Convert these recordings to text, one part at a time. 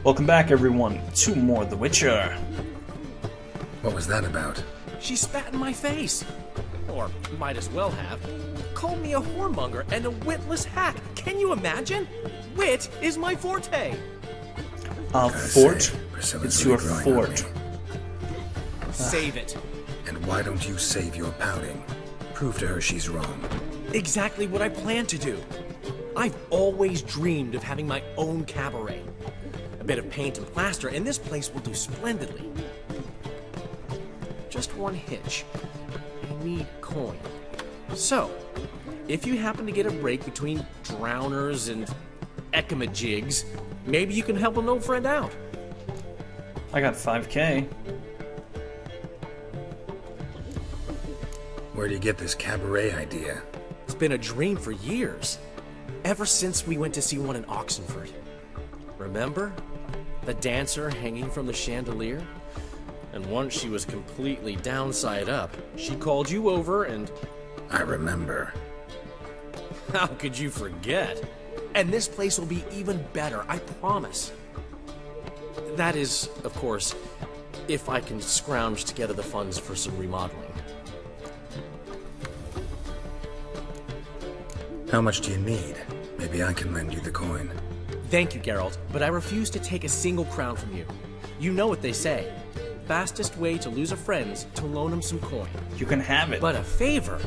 Welcome back, everyone, to more The Witcher. What was that about? She spat in my face. Or might as well have. Called me a whoremonger and a witless hack. Can you imagine? Wit is my forte. Fort? Priscilla's It's really your growing on fort. me. Save it. And why don't you save your pouting? Prove to her she's wrong. Exactly what I plan to do. I've always dreamed of having my own cabaret. A bit of paint and plaster, and this place will do splendidly. Just one hitch. I need coin. So, if you happen to get a break between drowners and ekamajigs, maybe you can help an old friend out. I got 5K. Where do you get this cabaret idea? It's been a dream for years. Ever since we went to see one in Oxenford. Remember? The dancer hanging from the chandelier? And once she was completely downside up, she called you over and... I remember. How could you forget? And this place will be even better, I promise. That is, of course, if I can scrounge together the funds for some remodeling. How much do you need? Maybe I can lend you the coin. Thank you, Geralt, but I refuse to take a single crown from you. You know what they say. Fastest way to lose a friend's to loan him some coin. You can have it. But a favor?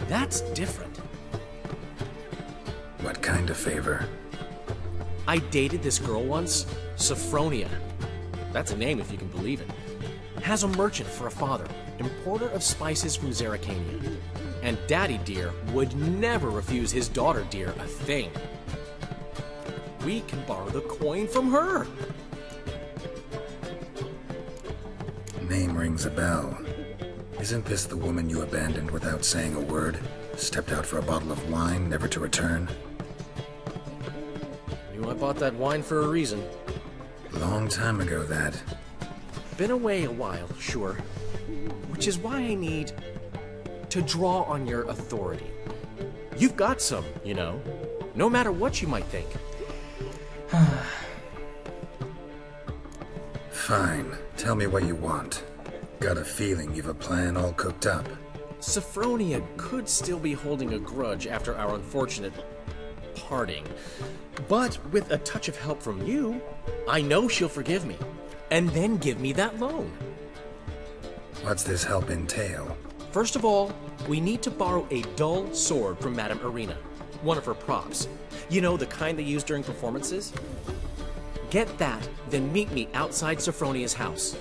That's different. What kind of favor? I dated this girl once, Sophronia. That's a name if you can believe it. Has a merchant for a father, importer of spices from Zerrikania. And Daddy Dear would never refuse his daughter Dear a thing. We can borrow the coin from her. Name rings a bell. Isn't this the woman you abandoned without saying a word? Stepped out for a bottle of wine, never to return? Knew I bought that wine for a reason. Long time ago, that. Been away a while, sure. Which is why I need to draw on your authority. You've got some, you know. No matter what you might think. Fine. Tell me what you want. Got a feeling you've a plan all cooked up. Sophronia could still be holding a grudge after our unfortunate parting. But with a touch of help from you, I know she'll forgive me. And then give me that loan. What's this help entail? First of all, we need to borrow a dull sword from Madame Irina. One of her props. You know, the kind they use during performances? Get that, then meet me outside Sophronia's house.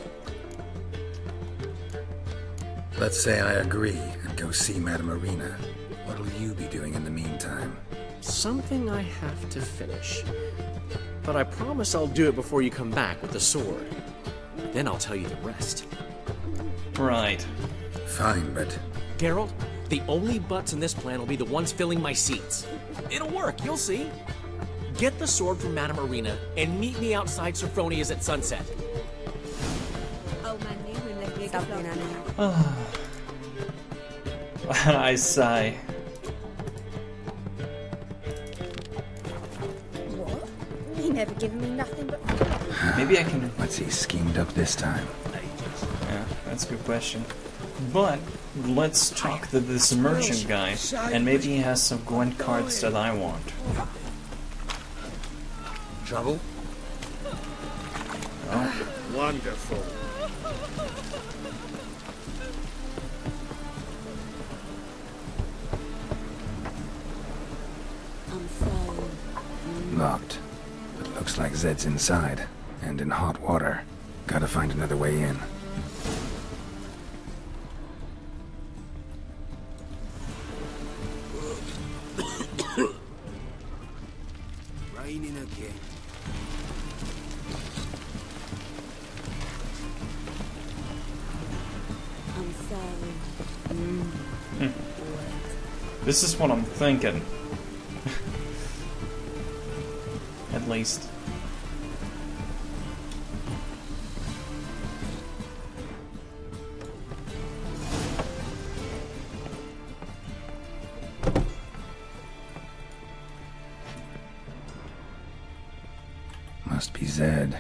Let's say I agree and go see Madame Irina. What'll you be doing in the meantime? Something I have to finish. But I promise I'll do it before you come back with the sword. Then I'll tell you the rest. Right. Fine, but... Geralt, the only butts in this plan will be the ones filling my seats. It'll work, you'll see. Get the sword from Madame Irina and meet me outside Sophronia's at sunset. I sigh. What? He never given me nothing but... Maybe I can... What's he schemed up this time? Yeah, that's a good question. But let's talk to this merchant guy, and maybe he has some Gwent cards that I want. Trouble? Oh. Wonderful. Locked. But looks like Zed's inside. And in hot water. Gotta find another way in. Raining again. I'm sorry. This is what I'm thinking. At least. be Zed.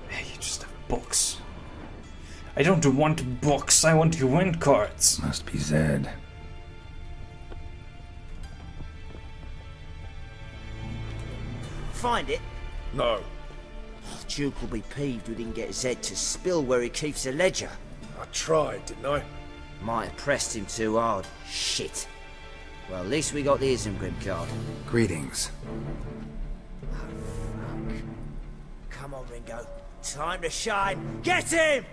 Hey, you just have books. I don't want books, I want event cards. Must be Zed. Find it? No. Duke will be peeved we didn't get Zed to spill where he keeps the ledger. I tried, didn't I? Might have pressed him too hard. Shit. Well, at least we got the Isengrim card. Greetings. Come on, Ringo. Time to shine. Get him!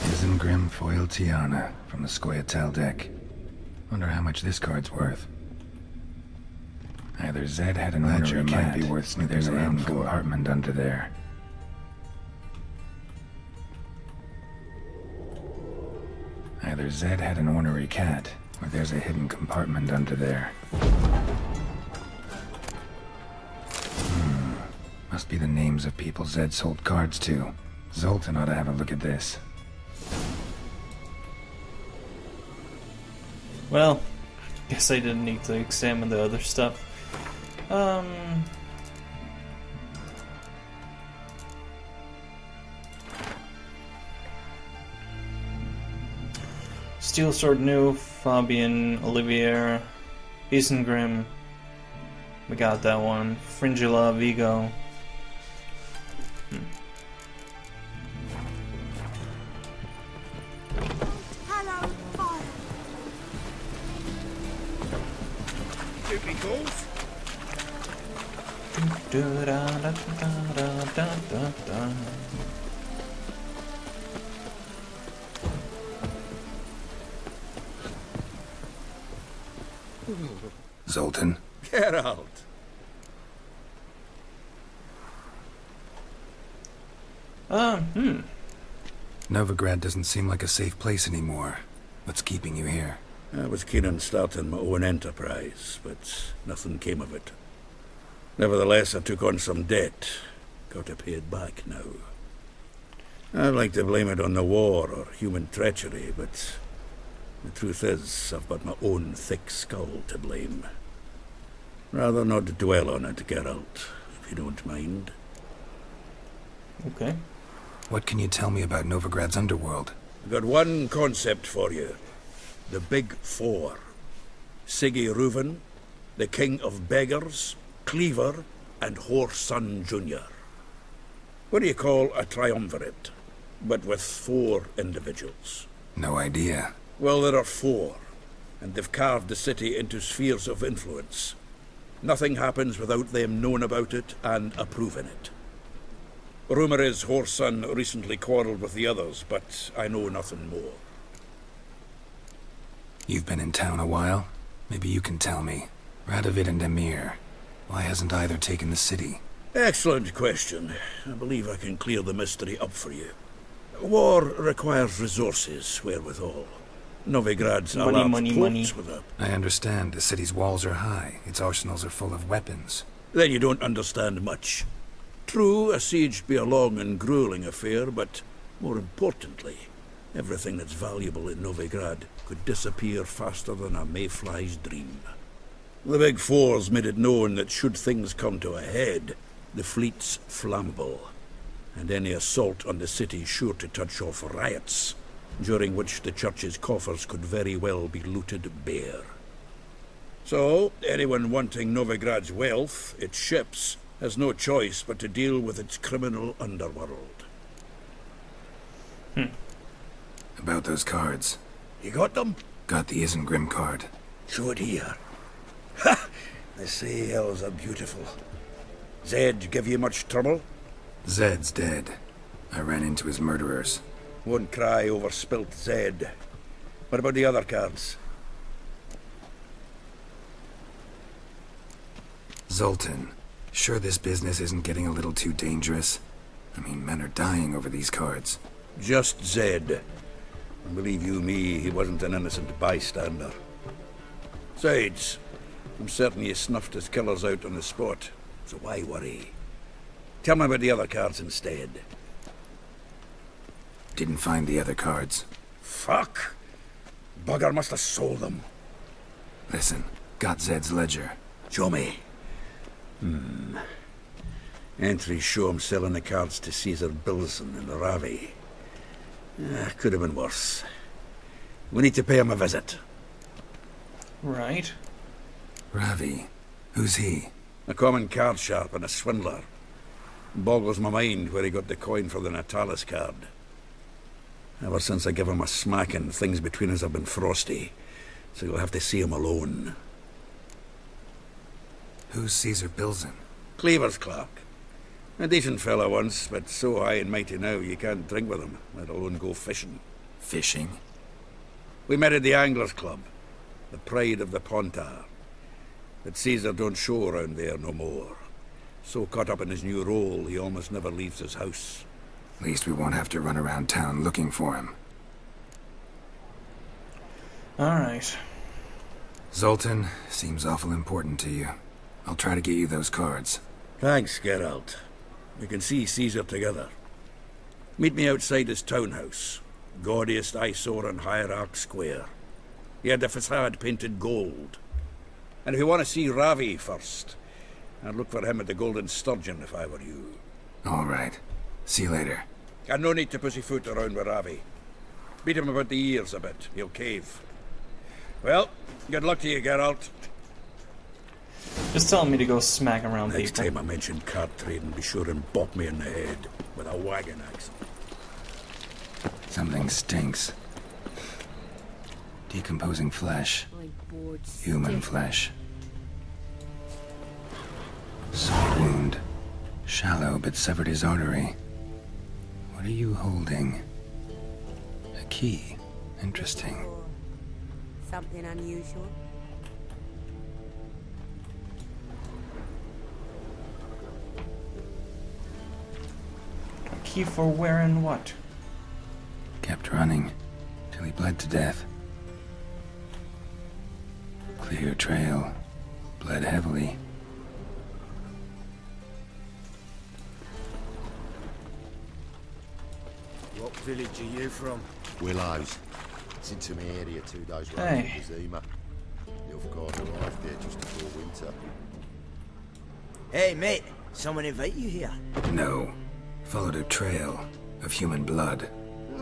Isengrim Foil Tiana from the Scoia'tael deck. Wonder how much this card's worth. Either Zed had an ledger might be worth snooping around for. Compartment under there. Either Zed had an ornery cat, or there's a hidden compartment under there. Must be the names of people Zed sold cards to. Zoltan ought to have a look at this. Well, guess I didn't need to examine the other stuff. Steel Sword New, Fabian, Olivier, Isengrim. We got that one. Fringilla, Vigo. Hello, fire. Duty calls? Da-da-da-da-da-da-da. Zoltan? Geralt. Novigrad doesn't seem like a safe place anymore. What's keeping you here? I was keen on starting my own enterprise, but nothing came of it. Nevertheless, I took on some debt. Got to pay it back now. I'd like to blame it on the war or human treachery, but the truth is, I've got my own thick skull to blame. Rather not dwell on it, Geralt, if you don't mind. Okay. What can you tell me about Novigrad's underworld? I've got one concept for you. The Big Four. Siggy Reuven, the King of Beggars, Cleaver, and Whoreson Jr. What do you call a triumvirate, but with 4 individuals? No idea. Well, there are 4, and they've carved the city into spheres of influence. Nothing happens without them knowing about it and approving it. Rumour is Whoreson recently quarrelled with the others, but I know nothing more. You've been in town a while? Maybe you can tell me. Radovid and Emir. Why hasn't either taken the city? Excellent question. I believe I can clear the mystery up for you. War requires resources, wherewithal. Novigrad's a large port with a... I understand. The city's walls are high. Its arsenals are full of weapons. Then you don't understand much. True, a siege be a long and grueling affair, but more importantly, everything that's valuable in Novigrad could disappear faster than a mayfly's dream. The Big Four's made it known that should things come to a head, the fleet's flammable, and any assault on the city's sure to touch off riots, during which the church's coffers could very well be looted bare. So, anyone wanting Novigrad's wealth, its ships, has no choice but to deal with its criminal underworld. About those cards. You got them? Got the Isengrim card. Show it here. Ha! The sails are beautiful. Zed give you much trouble? Zed's dead. I ran into his murderers. Won't cry over spilt Zed. What about the other cards? Zoltan, sure this business isn't getting a little too dangerous? I mean, men are dying over these cards. Just Zed. And believe you me, he wasn't an innocent bystander. Besides, I'm certain he snuffed his killers out on the spot, so why worry? Tell me about the other cards instead. Didn't find the other cards. Fuck! Bugger must have sold them. Listen, got Zed's ledger. Show me. Entries show him selling the cards to Caesar Bilson and Ravi. Could have been worse. We need to pay him a visit. Right. Ravi. Who's he? A common card sharp and a swindler. Boggles my mind where he got the coin for the Natalis card. Ever since I gave him a smacking, things between us have been frosty. So you'll have to see him alone. Who's Caesar Bilson? Cleaver's clerk. A decent fellow once, but so high and mighty now you can't drink with him, let alone go fishing. Fishing? We met at the Anglers Club, the pride of the Pontar. But Caesar don't show around there no more. So caught up in his new role, he almost never leaves his house. At least we won't have to run around town looking for him. Alright. Zoltan, seems awful important to you. I'll try to get you those cards. Thanks, Geralt. We can see Caesar together. Meet me outside his townhouse. Gaudiest eyesore on Hierarch Square. He had the facade painted gold. And if you want to see Ravi first, I'd look for him at the Golden Sturgeon if I were you. All right. See you later. And no need to pussyfoot around with Ravi. Beat him about the ears a bit. He'll cave. Well, good luck to you, Geralt. Just telling me to go smack around Next people. time I mention card trading, be sure and bop me in the head with a wagon axe. Something stinks. Decomposing flesh. Human flesh. Sword wound. Shallow, but severed his artery. What are you holding? A key. Interesting. Something unusual? A key for where and what? Kept running till he bled to death. Clear trail. Bled heavily. What village are you from? Willows. It's into my area 2 days Hey. from Zima. Nilfgaard arrived there just before winter. Hey, mate. Someone invite you here? No. Followed a trail of human blood.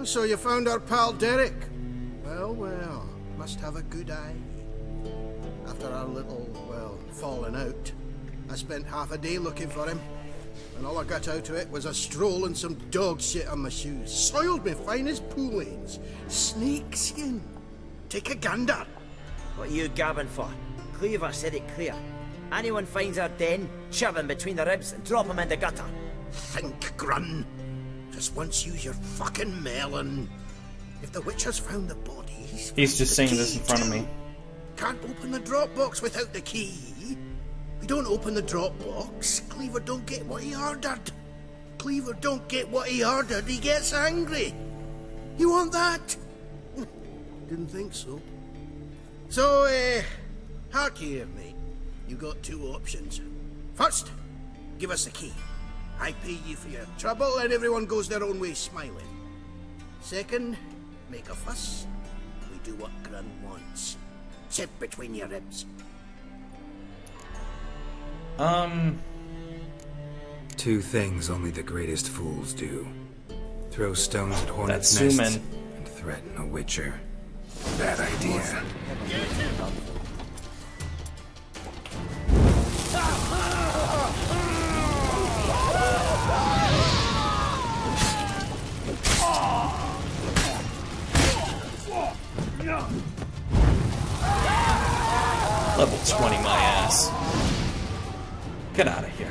So you found our pal Derek? Well, well, must have a good eye. After our little, well, falling out, I spent half a day looking for him. And all I got out of it was a stroll and some dog shit on my shoes. Soiled me fine as pool lanes. Snake skin. Take a gander. What are you gabbing for? Cleaver said it clear. Anyone finds our den, shove him between the ribs and drop him in the gutter. Think, Grun. Just once use your fucking melon. If the witch has found the bodies... He's just the saying this key in front of too. me. Can't open the drop box without the key. We don't open the drop box, Cleaver don't get what he ordered. Cleaver don't get what he ordered, he gets angry. You want that? Didn't think so. So, hark here, mate. You got two options. First, give us the key. I pay you for your trouble and everyone goes their own way smiling. Second, make a fuss. We do what Grun wants. Sit between your ribs. Two things only the greatest fools do. Throw stones at hornets' That's nests Suman. and threaten a witcher. Bad idea. Level 20 my ass. Get out of here.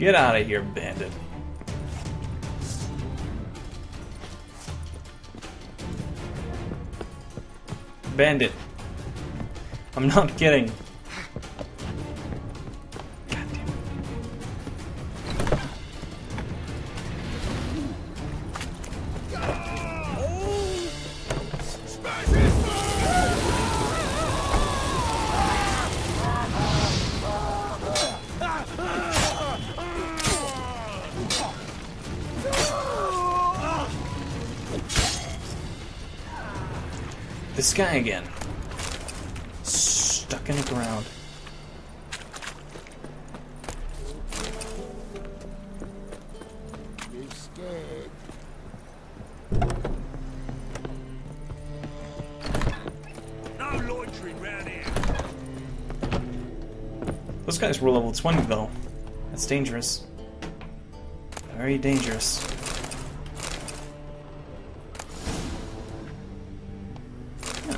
Get out of here, bandit. Bandit. I'm not kidding. God damn it. This guy again. Stuck in the ground. You scared? No loitering round here. Those guys were level 20 though. That's dangerous. Very dangerous. Huh.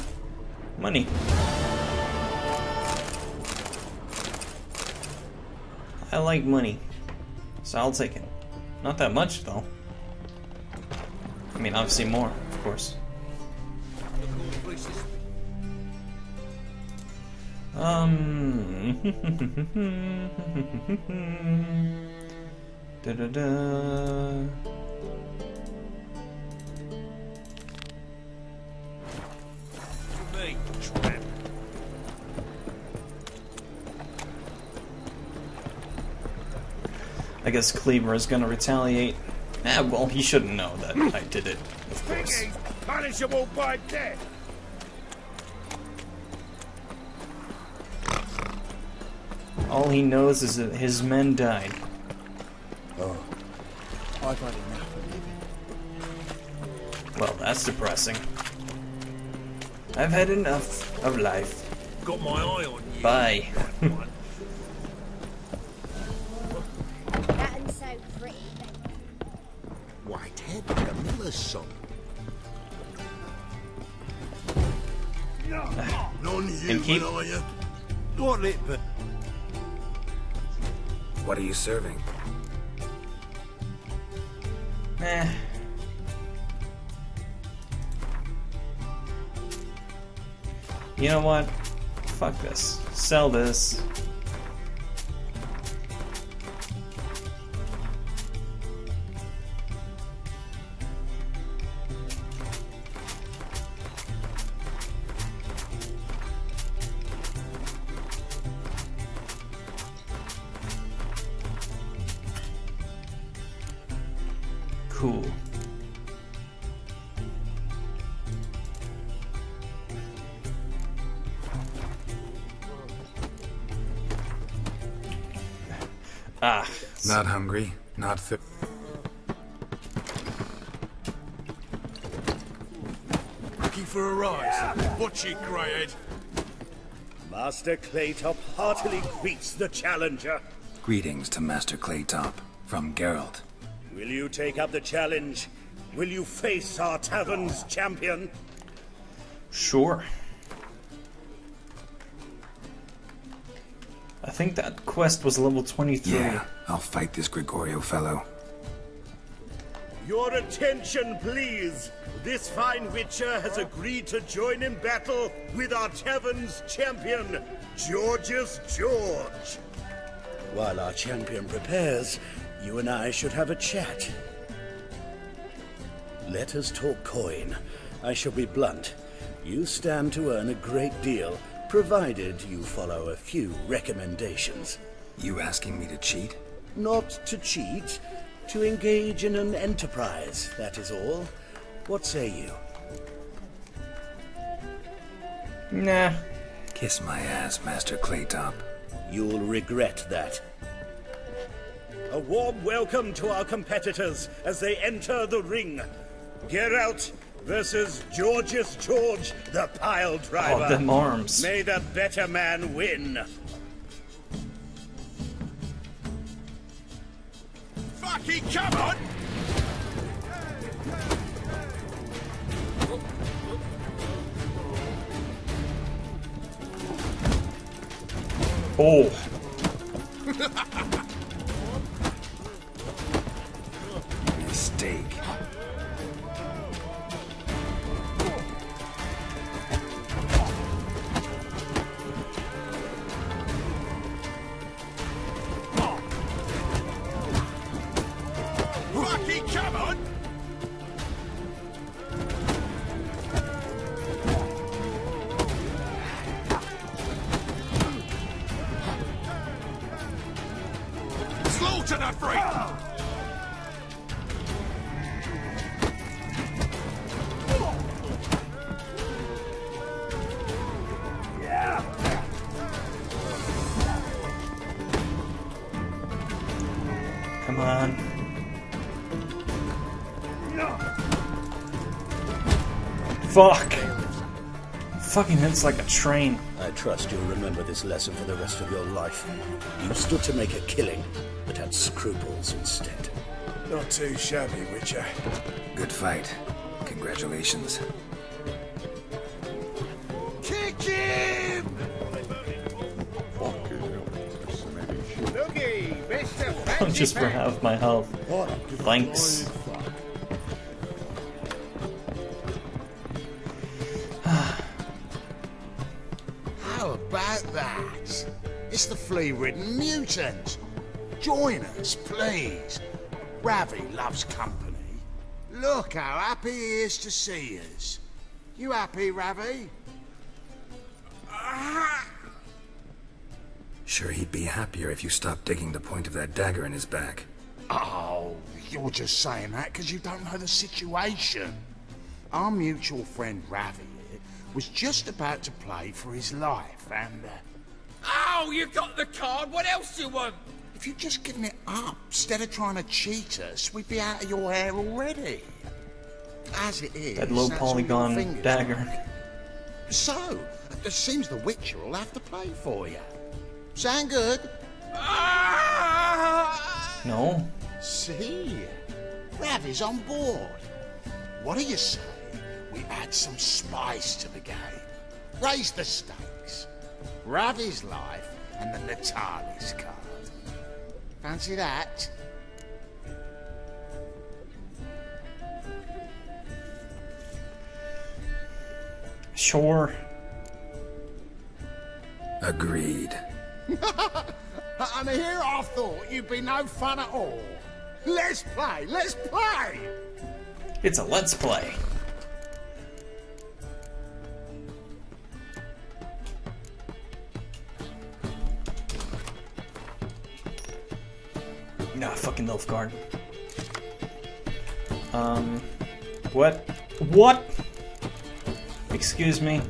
Money. I like money, so I'll take it. Not that much though. I mean, obviously more, of course. Da da da. Me, tramp. I guess Cleaver is gonna retaliate. Well, he shouldn't know that I did it, of course. Punishable by death. All he knows is that his men died. Oh, I've had enough of living. Well, that's depressing. I've had enough of life. Got my eye on you. Bye. That and so pretty. Whitehead, the miller's son. None And keep- human, are you? What it be? What are you serving? Eh. You know what? Fuck this. Sell this. Cool. Ah. Not hungry, not fit. Looking for a rise. Watch it, Greyhead. Master Claytop heartily greets the challenger. Greetings to Master Claytop from Geralt. Will you take up the challenge? Will you face our tavern's champion? Sure. I think that quest was level 23. Yeah, I'll fight this Gregorio fellow. Your attention, please. This fine witcher has agreed to join in battle with our tavern's champion, Georgius George. While our champion prepares, you and I should have a chat. Let us talk coin. I shall be blunt. You stand to earn a great deal, provided you follow a few recommendations. You asking me to cheat? Not to cheat, to engage in an enterprise, that is all. What say you? Nah. Kiss my ass, Master Claytop. You'll regret that. A warm welcome to our competitors as they enter the ring. Geralt versus Georgius George, the pile driver. Oh, them arms. May the better man win. Fucking come on! Oh. mistake. Rocky, come on! Slaughter that freak! Come on. Fuck! Fucking hits like a train. I trust you'll remember this lesson for the rest of your life. You stood to make a killing, but had scruples instead. Not too shabby, Witcher. Good fight. Congratulations. Kick him! Looky, Mr. Punches for half my health. Thanks. How about that? It's the flea-ridden mutant. Join us, please. Ravi loves company. Look how happy he is to see us. You happy, Ravi? Sure, he'd be happier if you stopped digging the point of that dagger in his back. Oh, you're just saying that because you don't know the situation. Our mutual friend Ravi here was just about to play for his life and... Oh, you got the card! What else do you want? If you'd just given it up, instead of trying to cheat us, we'd be out of your hair already. As it is, That low that's all your polygon fingers dagger. make. So, it seems the Witcher will have to play for you. Sound good? No. See? Ravi's on board. What do you say we add some spice to the game? Raise the stakes. Ravi's life and the Natalis card. Fancy that? Sure. Agreed. And here I thought you'd be no fun at all. Let's play, let's play! It's a let's play. Nah, fucking Nilfgaard. What? What? Excuse me?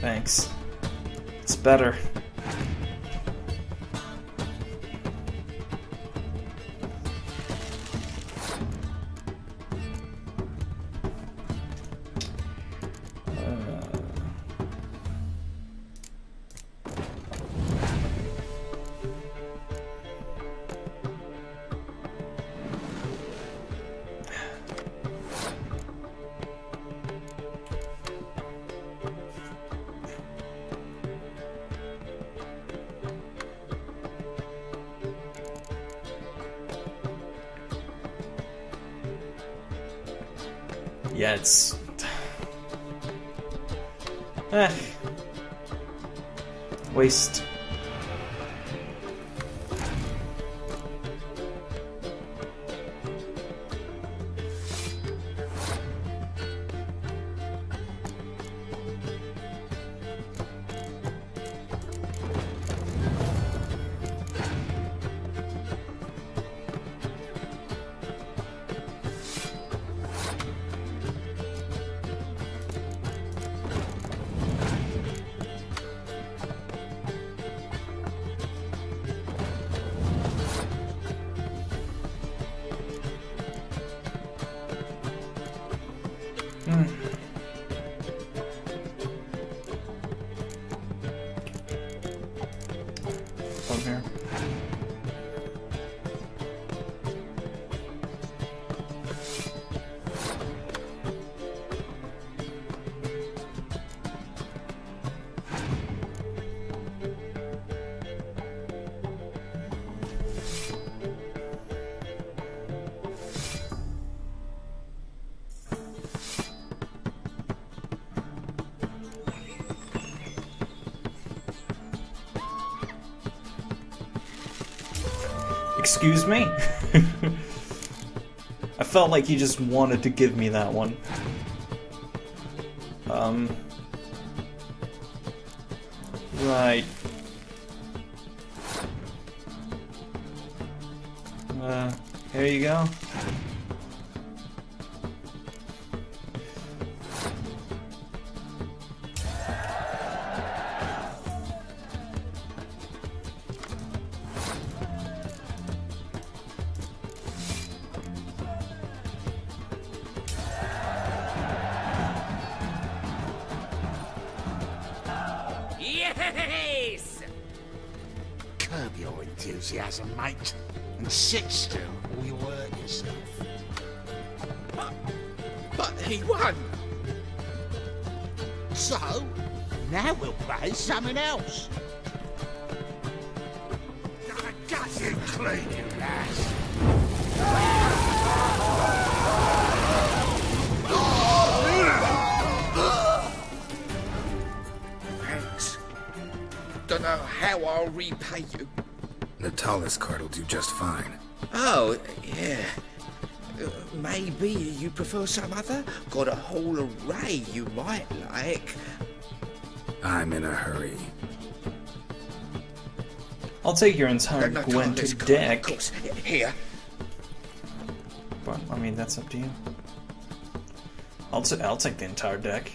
Thanks. It's better. Yeah, it's... Waste. From here. Excuse me? I felt like he just wanted to give me that one. Right. Here you go. Yes! Curb your enthusiasm, mate, and sit still or you'll hurt yourself. But he won! So, now we'll play something else. Gut you clean, you lass. Thanks. Don't know how I'll repay you. Natalis card will do just fine. Oh, yeah. Maybe you prefer some other? Got a whole array you might like. I'm in a hurry. I'll take your entire Gwent deck. Here. But, I mean, that's up to you. I'll take the entire deck.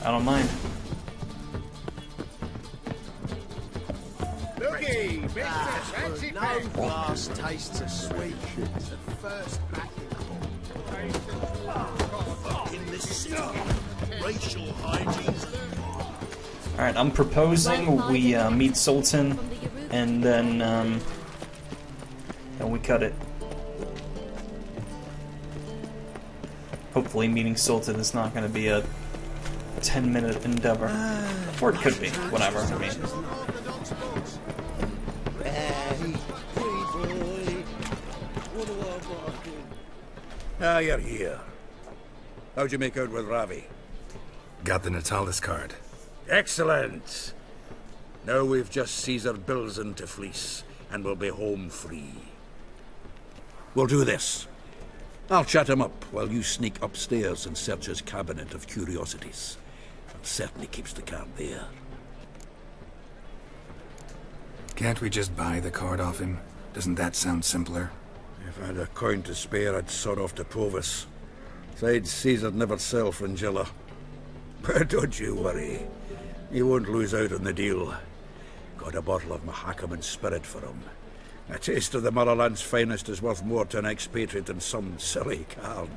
I don't mind. Looky, Mr. Fancy no glass tastes as sweet as the first backing in this city. Racial hygiene's. Alright, I'm proposing we meet Sultan and then we cut it. Hopefully meeting Sultan is not going to be a 10-minute endeavor. Or it could be, whatever, I mean. Ah, you're here. How'd you make out with Ravi? Got the Natalis card. Excellent! Now we've just Caesar Bilzen to fleece, and we'll be home free. We'll do this. I'll chat him up while you sneak upstairs and search his cabinet of curiosities. It certainly keeps the card there. Can't we just buy the card off him? Doesn't that sound simpler? If I had a coin to spare, I'd sod off to Provis. Besides, Caesar'd never sell Fringilla. But don't you worry. He won't lose out on the deal. Got a bottle of Mahakaman spirit for him. A taste of the Motherland's finest is worth more to an expatriate than some silly card.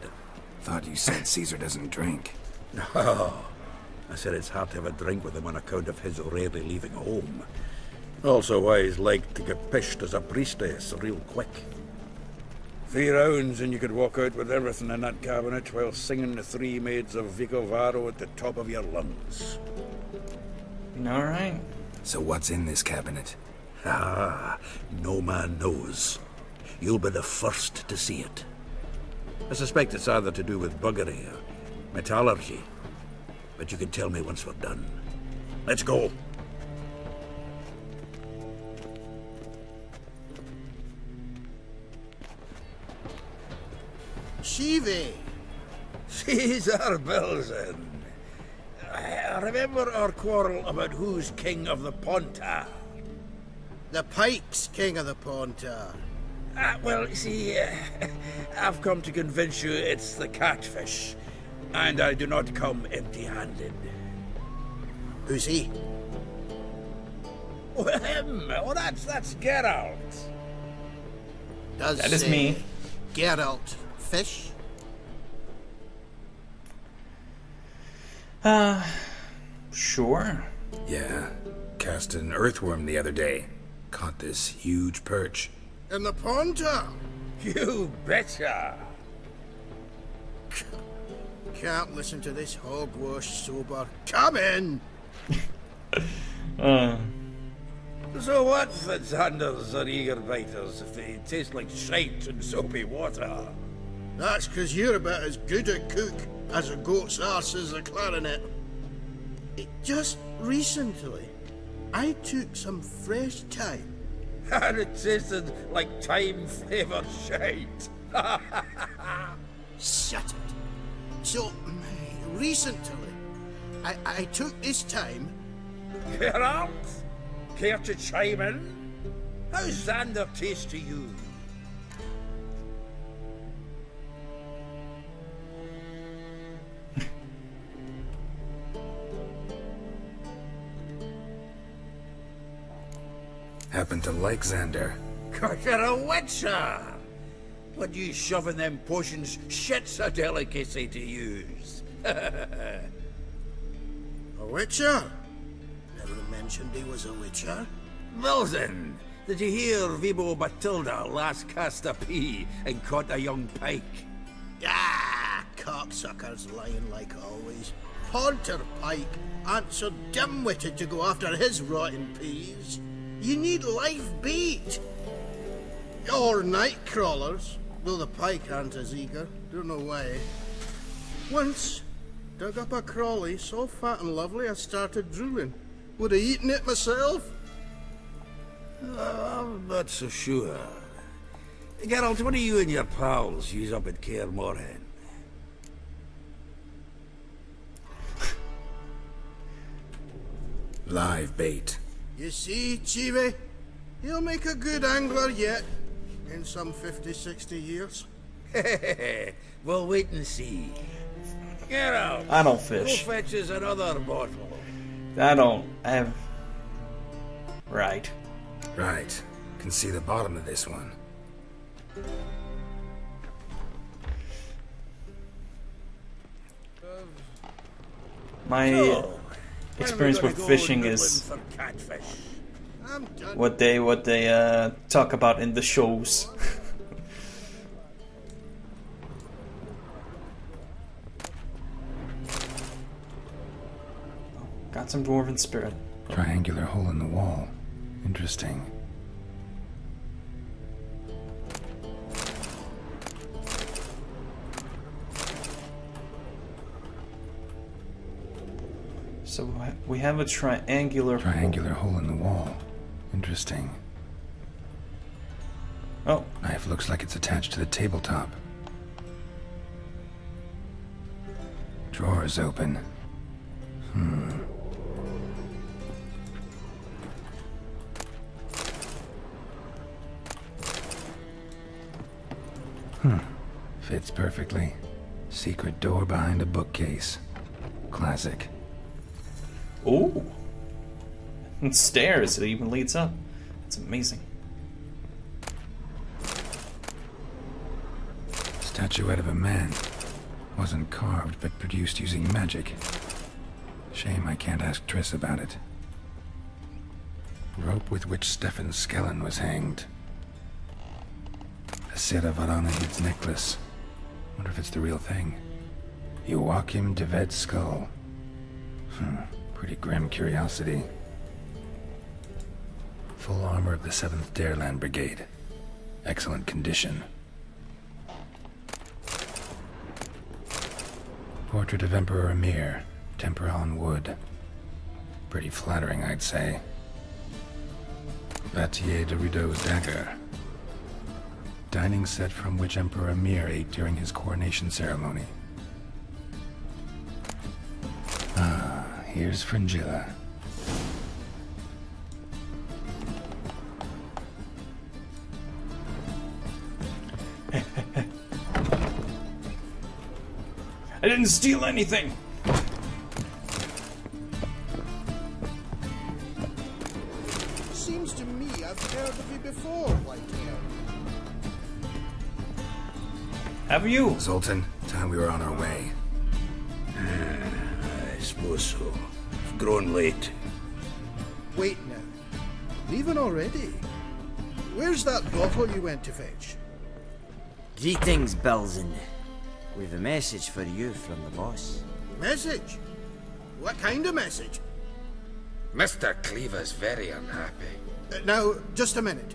Thought you said Caesar doesn't drink. No. I said it's hard to have a drink with him on account of his rarely leaving home. Also why he's like to get pished as a priestess real quick. 3 rounds and you could walk out with everything in that cabinet while singing the 3 Maids of Vicovaro at the top of your lungs. Alright. So what's in this cabinet? Ah, no man knows. You'll be the first to see it. I suspect it's either to do with buggery or metallurgy. But you can tell me once we're done. Let's go. Shivi! Caesar Bilzen. I remember our quarrel about who's king of the Pontar. The Pike's king of the Pontar. Well, you see, I've come to convince you it's the catfish. And I do not come empty-handed. Who's he? Well, him. Oh, that's Geralt. That is me. Geralt fish? Sure. Yeah. Cast an earthworm the other day. Caught this huge perch. In the Pontar? You betcha. Can't listen to this hogwash sober. Come in! So what for Xanders or eager biters if they taste like shite and soapy water? That's 'cause you're about as good a cook as a goat's arse is a clarinet. Just recently, I took some fresh time And it tasted like time-flavoured shite. Shut it. So, recently, I took this time... Geralt, care to chime in? How's Xander taste to you? Happen to like Xander. 'Cause you're a witcher! But you shoving them potions, shit's a delicacy to use. A witcher? Never mentioned he was a witcher. Wilson, did you hear Vibo Batilda last cast a pea and caught a young pike? Ah, cocksuckers lying like always. Ponter Pike aren't so dim-witted to go after his rotten peas. You need live bait. Or night crawlers, though the pike aren't as eager. Don't know why. Once, dug up a crawly so fat and lovely I started drooling. Would have eaten it myself. I'm not so sure. Geralt, what do you and your pals use up at Kaer Morhen? Live bait. You see, Chibi? He'll make a good angler yet. In some 50, 60 years. We'll wait and see. Get out. I don't fish. Go fetch us another bottle. Right. Right. Can see the bottom of this one. My experience with fishing is what they talk about in the shows. Got some dwarven spirit. Triangular hole in the wall. Interesting. So we have a triangular hole in the wall. Interesting. Oh. Knife looks like it's attached to the tabletop. Drawer is open. Fits perfectly. Secret door behind a bookcase. Classic. Ooh. And stairs, it even leads up. It's amazing. Statuette of a man. Wasn't carved, but produced using magic. Shame I can't ask Triss about it. Rope with which Stefan Skellen was hanged. A Sira Varanahid's necklace. Wonder if it's the real thing. Joachim de Ved's skull. Pretty grim curiosity. Full armor of the 7th Dareland Brigade. Excellent condition. Portrait of Emperor Emir. Tempera on wood. Pretty flattering, I'd say. Batier de Rideau's dagger. Dining set from which Emperor Emir ate during his coronation ceremony. Ah, here's Fringilla. I didn't steal anything! Seems to me I've heard of you before, Whitehair. Have you? Zoltan, time we were on our way. I suppose so. It's grown late. Wait now. Leaving already? Where's that bottle you went to fetch? Greetings, Belzen. We've a message for you from the boss. Message? What kind of message? Mr. Cleaver's very unhappy. Now, just a minute.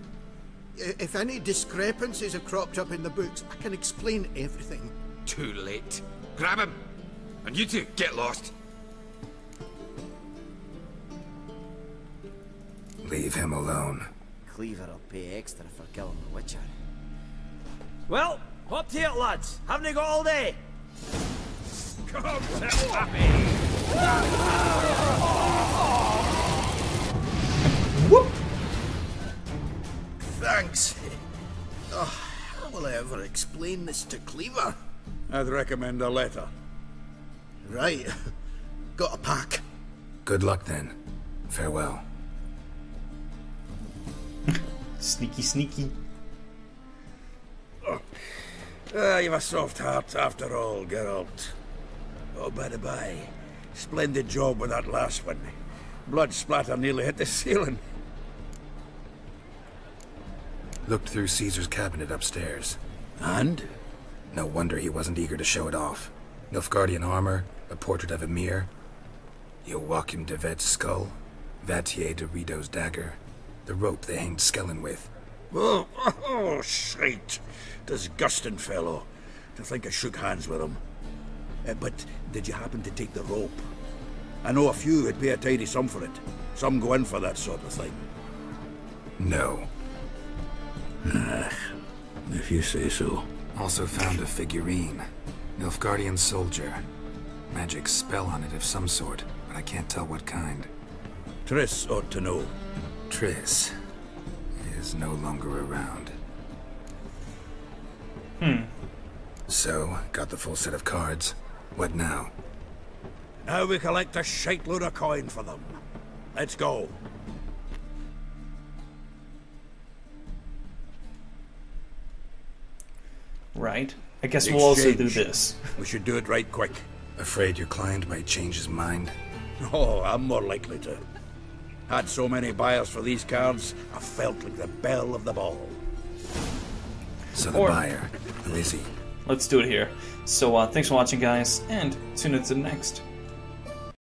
If any discrepancies have cropped up in the books, I can explain everything. Too late. Grab him! And you two, get lost. Leave him alone. Cleaver will pay extra for killing the Witcher. Well, up to it, lads. Haven't you got all day? Come, Happy! Whoop! Thanks. Oh, how will I ever explain this to Cleaver? I'd recommend a letter. Right. Got a pack. Good luck then. Farewell. Sneaky, sneaky. You've a soft heart after all, Geralt. Oh, by the by, splendid job with that last one. Blood splatter nearly hit the ceiling. Looked through Caesar's cabinet upstairs. And? No wonder he wasn't eager to show it off. Nilfgaardian armor, a portrait of Emir, Joachim de Vet's skull, Vatier de Rideau's dagger, the rope they hanged Skellen with. Oh, shite. Disgusting fellow. To think I shook hands with him. But did you happen to take the rope? I know a few would pay a tidy sum for it. Some go in for that sort of thing. No. If you say so. Also found a figurine. Nilfgaardian soldier. Magic spell on it of some sort, but I can't tell what kind. Triss ought to know. Triss is no longer around. So, got the full set of cards. What now? Now we collect a shite load of coin for them. Let's go. Right. I guess we'll also do this. We should do it right quick. Afraid your client might change his mind? Oh, I'm more likely to. Had so many buyers for these cards, I felt like the belle of the ball. So the buyer, who is he? Let's do it here. So thanks for watching, guys, and tune in to the next.